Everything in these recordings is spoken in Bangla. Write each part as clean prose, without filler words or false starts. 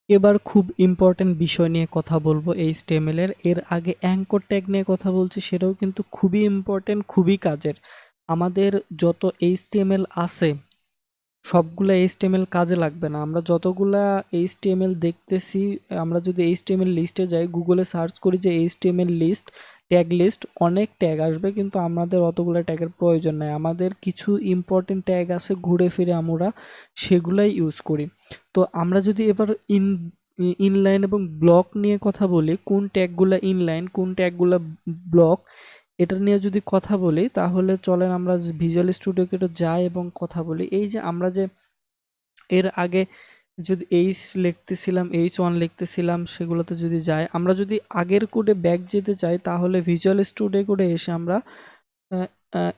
এবার খুব ইম্পর্টেন্ট বিষয় নিয়ে কথা বলবো এইচটিএমএল এর আগে অ্যাঙ্কর ট্যাগ নিয়ে কথা বলছি, সেটাও কিন্তু খুবই ইম্পর্টেন্ট, খুবই কাজের। আমাদের যত এইচটিএমএল আছে সবগুলা এইচটিএমএল কাজে লাগবে না। আমরা যতগুলা এইচটিএমএল দেখতেছি, আমরা যদি এইচটিএমএল লিস্টে যাই, গুগলে সার্চ করি যে এইচটিএমএল লিস্ট, ট্যাগ লিস্ট, অনেক ট্যাগ আসবে, কিন্তু আমাদের অতগুলো ট্যাগের প্রয়োজন নাই। আমাদের কিছু ইম্পর্টেন্ট ট্যাগ আছে, ঘুরে ফিরে আমরা সেগুলাই ইউজ করি। তো আমরা যদি এবার ইনলাইন এবং ব্লক নিয়ে কথা বলি, কোন ট্যাগগুলা ইনলাইন, কোন ট্যাগগুলা ব্লক, এটা নিয়ে যদি কথা বলি, তাহলে চলেন আমরা ভিজুয়াল স্টুডিওকে একটু যাই এবং কথা বলি। এই যে আমরা যে এর আগে যদি H1 লিখতেছিলাম, সেগুলোতে যদি যাই, আমরা যদি আগের কোডে ব্যাক যেতে চাই, তাহলে ভিজুয়াল স্টুডিও কোডে এসে আমরা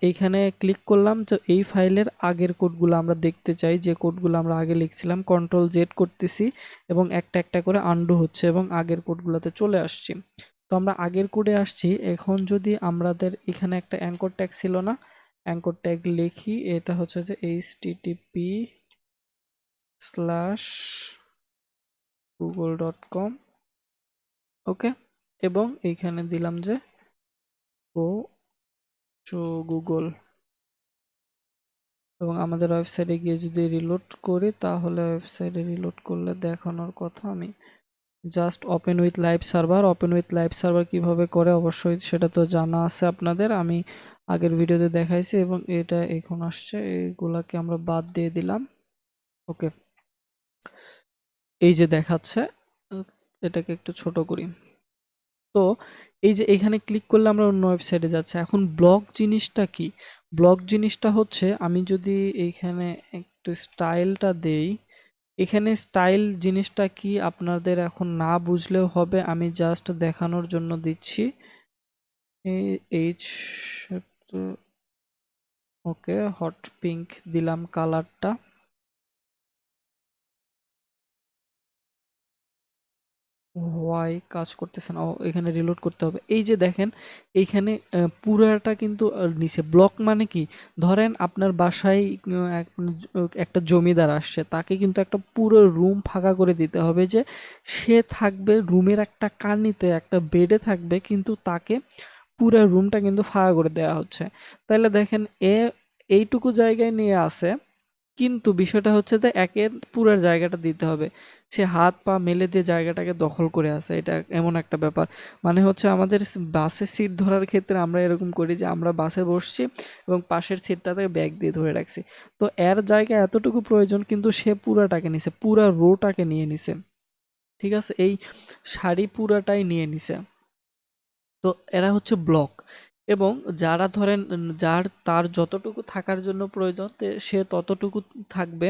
এইখানে ক্লিক করলাম। তো এই ফাইলের আগের কোডগুলো আমরা দেখতে চাই, যে কোডগুলো আমরা আগে লিখছিলাম, Ctrl Z করতেছি এবং একটা একটা করে আন্ডু হচ্ছে এবং আগের কোডগুলোতে চলে আসছি। তো আমরা আগের কোডে আসছি। এখন যদি আমাদের এখানে একটা অ্যাঙ্কর ট্যাগ ছিল না, অ্যাঙ্কর ট্যাগ লিখি, এটা হচ্ছে যে http/google.com, ওকে, এবং এইখানে দিলাম যে গো টু গুগল, এবং আমাদের ওয়েবসাইটে গিয়ে যদি রিলোড করি, তাহলে ওয়েবসাইটে রিলোড করলে দেখানোর কথা। আমি just open with live server কিভাবে করে অবশ্যই সেটা তো জানা আছে আপনাদের, আমি আগের ভিডিওতে দেখাইছি, এবং এটা এখন আসছে, এইগুলাকে আমরা বাদ দিয়ে দিলাম। ওকে, এই যে দেখাচ্ছে, এটাকে একটু ছোট করি। তো এই যে এখানে ক্লিক করলে আমরা অন্য ওয়েবসাইটে যাচ্ছে। এখন ব্লগ জিনিসটা কি? ব্লগ জিনিসটা হচ্ছে, আমি যদি এইখানে একটু স্টাইলটা দেই, এখানে স্টাইল জিনিসটা কি আপনাদের এখন না বুঝলেও হবে, আমি জাস্ট দেখানোর জন্য দিচ্ছি। এইচ, ওকে, হট পিঙ্ক দিলাম কালারটা। হোয়াই কাজ করতেছে না, ও এখানে রিলোড করতে হবে। এই যে দেখেন, এইখানে পুরাটা কিন্তু নিচে ব্লক মানে কি, ধরেন আপনার বাসায় একটা জমিদার আসছে, তাকে কিন্তু একটা পুরো রুম ফাঁকা করে দিতে হবে, যে সে থাকবে রুমের একটা কানিতে, একটা বেডে থাকবে, কিন্তু তাকে পুরো রুমটা কিন্তু ফাঁকা করে দেওয়া হচ্ছে। তাহলে দেখেন, এ এইটুকু জায়গায় নিয়ে আসে, কিন্তু বিষয়টা হচ্ছে যে একের পুরো জায়গাটা দিতে হবে। সে হাত পা মেলে দিয়ে জায়গাটাকে দখল করে আছে, এটা এমন একটা ব্যাপার। মানে হচ্ছে আমাদের বাসে সিট ধরার ক্ষেত্রে আমরা এরকম করি, যে আমরা বাসে বসছি এবং পাশের সিটটাতে ব্যাগ দিয়ে ধরে রাখছি। তো এর জায়গা এতটুকু প্রয়োজন, কিন্তু সে পুরাটাকে নিছে, পুরা রোটাকে নিয়ে নিছে। ঠিক আছে, এই সারি পুরাটাই নিয়ে নিছে। তো এরা হচ্ছে ব্লক। এবং যারা ধরেন তার যতটুকু থাকার জন্য প্রয়োজন, সে ততটুকু থাকবে,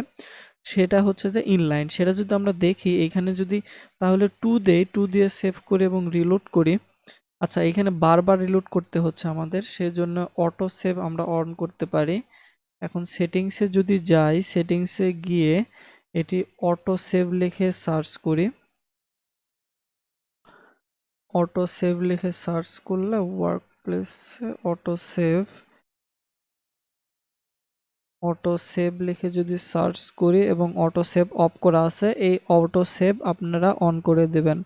সেটা হচ্ছে যে ইনলাইন। সেটা যদি আমরা দেখি এখানে, যদি তাহলে 2 দেই, 2 দিয়ে সেভ করি এবং রিলোড করি। আচ্ছা, এখানে বারবার রিলোড করতে হচ্ছে আমাদের, সেজন্য অটো সেভ আমরা অন করতে পারি। এখন সেটিংসে যদি যাই, সেটিংসে গিয়ে এটি অটো সেভ লিখে সার্চ করি। অটো সেভ লিখে সার্চ করলে ওয়ার্ক প্লেসে অটো সেভ লিখে যদি সার্চ করি এবং অটো সেভ অফ করা আছে, এই অটো সেভ আপনারা অন করে দেবেন।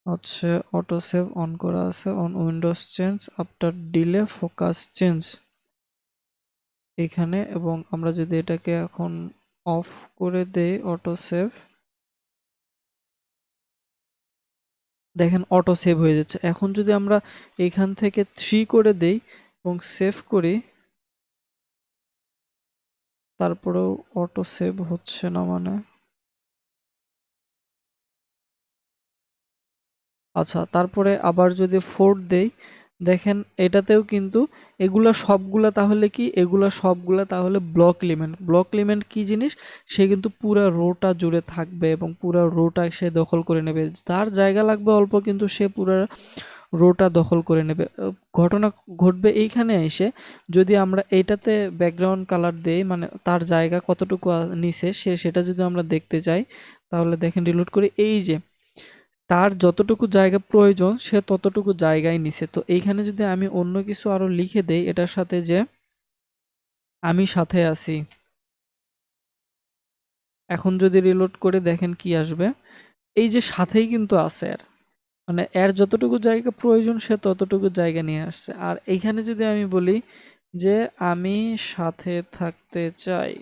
হচ্ছে অটো সেভ অন করা আছে, on Windows change after delay focus change এখানে। এবং আমরা যদি এটাকে এখন অফ করে দেই অটো সেভ, দেখেন অটো সেভ হয়ে যাচ্ছে। এখন যদি আমরা এখান থেকে 3 করে দেই এবং সেভ করি, তারপরেও অটো সেভ হচ্ছে না, মানে আচ্ছা, তারপরে আবার যদি 4 দেই, দেখেন এটাতেও কিন্তু এগুলা সবগুলা, তাহলে কি এগুলা সবগুলা তাহলে ব্লক এলিমেন্ট। ব্লক এলিমেন্ট কি জিনিস, সে কিন্তু পুরা রোটা জুড়ে থাকবে এবং পুরা রোটা সে দখল করে নেবে। তার জায়গা লাগবে অল্প, কিন্তু সে পুরা রোটা দখল করে নেবে। ঘটনা ঘটবে এইখানে এসে, যদি আমরা এইটাতে ব্যাকগ্রাউন্ড কালার দেই, মানে তার জায়গা কতটুকু নিচে সেটা যদি আমরা দেখতে চাই, তাহলে দেখেন রিলোড করে, এই যে তার যতটুকু জায়গা প্রয়োজন সে ততটুকু জায়গায় নিছে। তো এইখানে যদি আমি অন্য কিছু আরো লিখে দেই এটার সাথে, যে আমি সাথে আছি, এখন যদি রিলোড করে দেখেন কি আসবে, এই যে সাথেই কিন্তু আছে এর, মানে এর যতটুকু জায়গা প্রয়োজন সে ততটুকু জায়গা নিয়ে আসছে। আর এইখানে যদি আমি বলি যে আমি সাথে থাকতে চাই,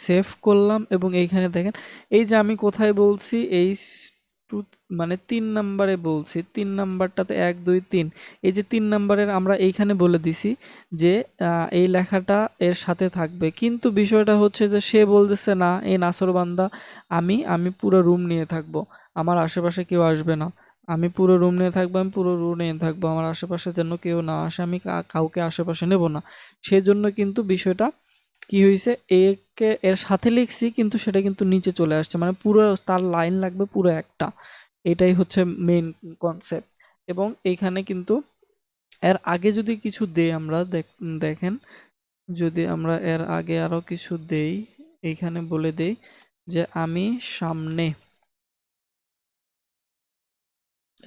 সেভ করলাম এবং এইখানে দেখেন এই যে আমি কোথায় বলছি এই টু, মানে 3 নম্বরে বলছি, 3 নাম্বারটাতে 1 2 3, এই যে 3 নম্বরের আমরা এইখানে বলে দিছি যে এই লেখাটা এর সাথে থাকবে। কিন্তু বিষয়টা হচ্ছে যে সে বলতেছে না, এই নাসরবান্দা, আমি পুরো রুম নিয়ে থাকবো, আমার আশেপাশে কেউ আসবে না, আমি পুরো রুম নিয়ে থাকবো, আমি পুরো রুম নিয়ে থাকবো, আমার আশেপাশে যেন কেউ না আসে, আমি কাউকে আশেপাশে নেব না। সেজন্য কিন্তু বিষয়টা কি হয়েছে, একে এর সাথে লিখছি কিন্তু সেটা কিন্তু নিচে চলে আসছে, মানে পুরো তার লাইন লাগবে পুরো একটা। এটাই হচ্ছে মেইন কনসেপ্ট। এবং এইখানে কিন্তু এর আগে যদি কিছু দেই আমরা, দেখেন যদি আমরা এর আগে আরো কিছু দেই, এইখানে বলে দেই যে আমি সামনে,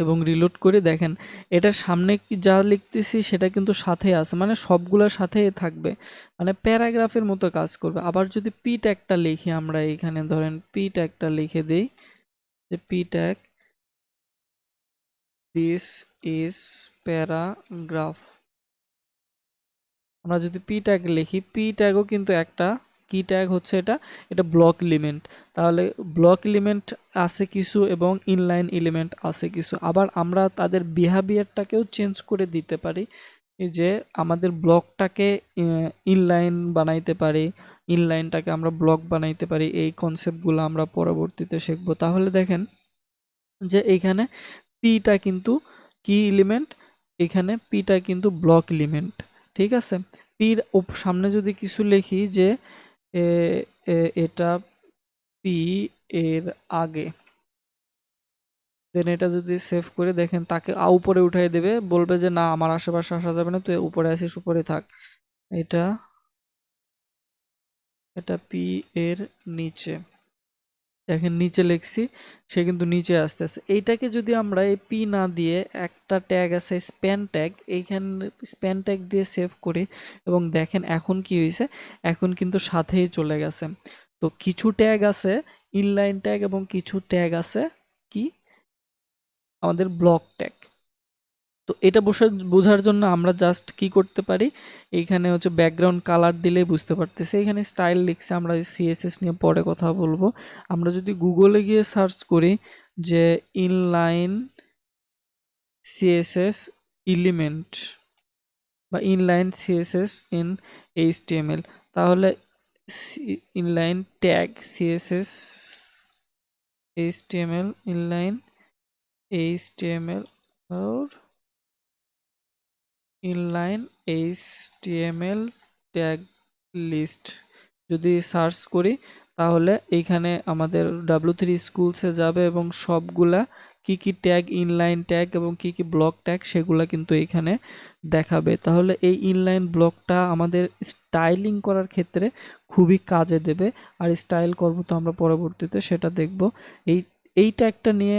এবং রিলোড করে দেখেন এটার সামনে কি যা লিখতেছি সেটা কিন্তু সাথে আছে, মানে সবগুলোর সাথে থাকবে, মানে প্যারাগ্রাফের মতো কাজ করবে। আবার যদি পি ট্যাগটা লিখি আমরা, এইখানে ধরেন পি ট্যাগটা লিখে দেই যে P tag this is paragraph, আমরা যদি পি ট্যাগ লিখি, পি ট্যাগও কিন্তু একটা কি ট্যাগ হচ্ছে এটা, এটা ব্লক এলিমেন্ট। তাহলে ব্লক এলিমেন্ট আছে কিছু এবং ইনলাইন এলিমেন্ট আছে কিছু। আবার আমরা তাদের বিহেভিয়ারটাকেও চেঞ্জ করে দিতে পারি, এই যে আমাদের ব্লকটাকে ইনলাইন বানাইতে পারি, ইনলাইনটাকে আমরা ব্লক বানাইতে পারি। এই কনসেপ্টগুলো আমরা পরবর্তীতে শিখবো। তাহলে দেখেন যে এইখানে পিটা কিন্তু কি এলিমেন্ট, এখানে পিটা কিন্তু ব্লক এলিমেন্ট, ঠিক আছে। পির সামনে যদি কিছু লিখি যে এ, এটা পি এর আগে, দেন এটা যদি সেভ করে দেখেন তাকে উপরে উঠাই দেবে, বলবে যে না আমার আশেপাশে আসা যাবে না, তুই উপরে আসিস, উপরে থাক। এটা এটা পি এর নিচে, দেখেন নিচে লিখছি, সে কিন্তু নিচে আসতেছে। এইটাকে যদি আমরা এই পি না দিয়ে একটা ট্যাগ আছে স্প্যান ট্যাগ, এইখানে স্প্যান ট্যাগ দিয়ে সেভ করি, এবং দেখেন এখন কি হয়েছে, এখন কিন্তু সাথেই চলে গেছে। তো কিছু ট্যাগ আছে ইনলাইন ট্যাগ এবং কিছু ট্যাগ আছে কি আমাদের ব্লক ট্যাগ। তো এটা বোঝার জন্য আমরা জাস্ট কি করতে পারি, এইখানে হচ্ছে ব্যাকগ্রাউন্ড কালার দিলেই বুঝতে পারতেছি। এখানে স্টাইল লিখছে, আমরা সিএসএস নিয়ে পরে কথা বলবো। আমরা যদি গুগলে গিয়ে সার্চ করি যে ইনলাইন সিএসএস এলিমেন্ট বা ইনলাইন সিএসএস ইন এইচটিএমএল, তাহলে inline tag CSS HTML, inline HTML और ইনলাইন এইচটিএমএল ট্যাগ লিস্ট যদি সার্চ করি, তাহলে এইখানে আমাদের W3 স্কুলসে যাবে এবং সবগুলা কি কি ট্যাগ, ইনলাইন ট্যাগ এবং কি কি ব্লক ট্যাগ সেগুলা কিন্তু এইখানে দেখাবে। তাহলে এই ইনলাইন ব্লকটা আমাদের স্টাইলিং করার ক্ষেত্রে খুবই কাজে দেবে। আর স্টাইল করব তো আমরা পরবর্তীতে, সেটা দেখব। এই এই ট্যাগটা নিয়ে,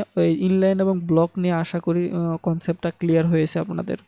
ইনলাইন এবং ব্লক নিয়ে আশা করি কনসেপ্টটা ক্লিয়ার হয়েছে আপনাদের।